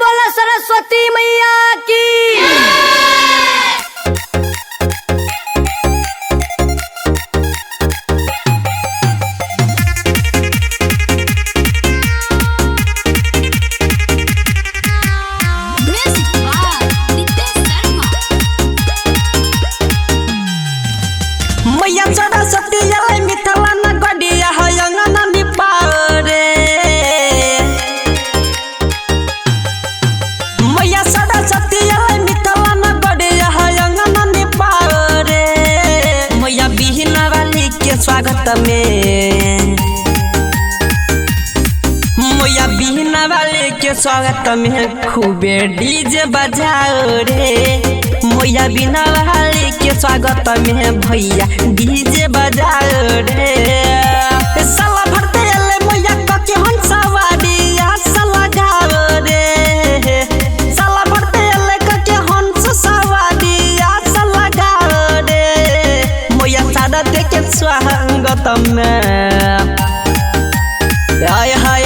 बोला सरस्वती मैया की। मैया सरस्वती आई मिथला न गडिया हयंगना निपारे मैया सरस्वती आई मिथला न गडिया हयंगना निपारे मैया बिहना वाली के स्वागत में मैया बिहना वाले के स्वागत में खूबे डीजे बजाओ रे मैया बिना वाले के स्वागत में भैया डीजे बजाओ रे साला भरते ले मैया के हन सवारी साला गाओ रे साला भरते ले के हन सवारी साला गाओ रे मैया सादा के स्वागत में हाय हाय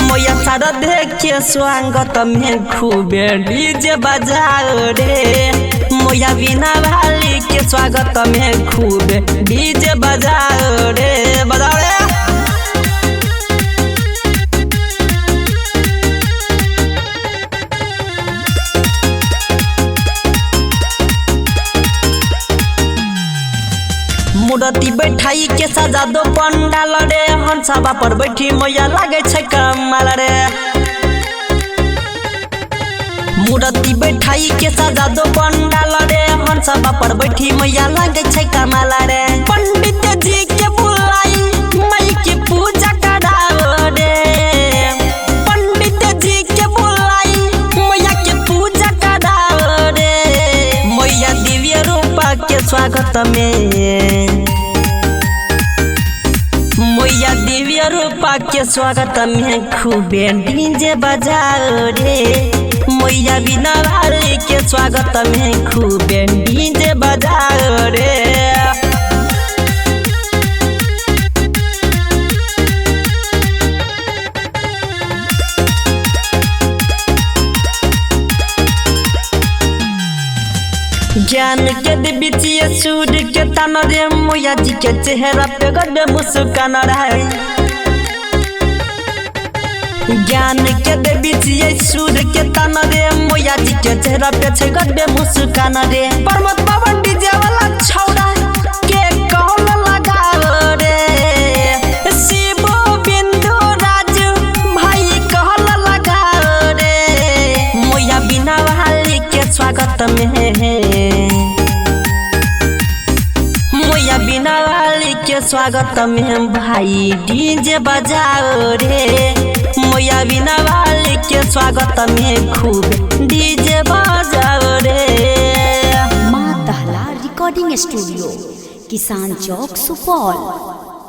मैया सादा देखे स्वागत में खूबे डीजे बजाओ रे मैया बिना वाली के स्वागत में खूबे डीजे बजाओ रे बजाओ रे। मूर्ति बैठाई के सजा दो पंडाल रे हंसबा पर बैठी मैया लागे छै कमाल रे मूर्ति बैठाई के सजा दो पंडाल रे हंसबा पर बैठी मैया लागे छै कमाल रे पंडित जी के बुलाई मई के पूजा कराओ रे पंडित जी के बुलाई मैया के पूजा कराओ रे मैया दिव्य रूप के स्वागत में मैया दिव्य रूपा के स्वागत में खूबे डीजे बजाओ रे मैया बिना वाली के स्वागत में खूबे डीजे बजाओ रे। ज्ञान के दिबिचिए सूर्य के तन रे मैया जी के चेहरा पे गड्ढे मुस्कान रहे ज्ञान के दिबिचिए सूर्य के तन रे मैया जी के चेहरा पे छे गड्ढे मुस्कान रे परमत पवन डीजे वाला छौड़ा के कौन लगाओ रे शिव बिंदु राजू भाई कहल लगाओ रे मैया बिना वाली के स्वागत में मैया बिना वाली के स्वागत में भाई डीजे बजाओ रे मैया बिना वाली के स्वागत में खूब डीजे बजाओ रे। माँ दहला रिकॉर्डिंग स्टूडियो, किसान चौक, सुपौल।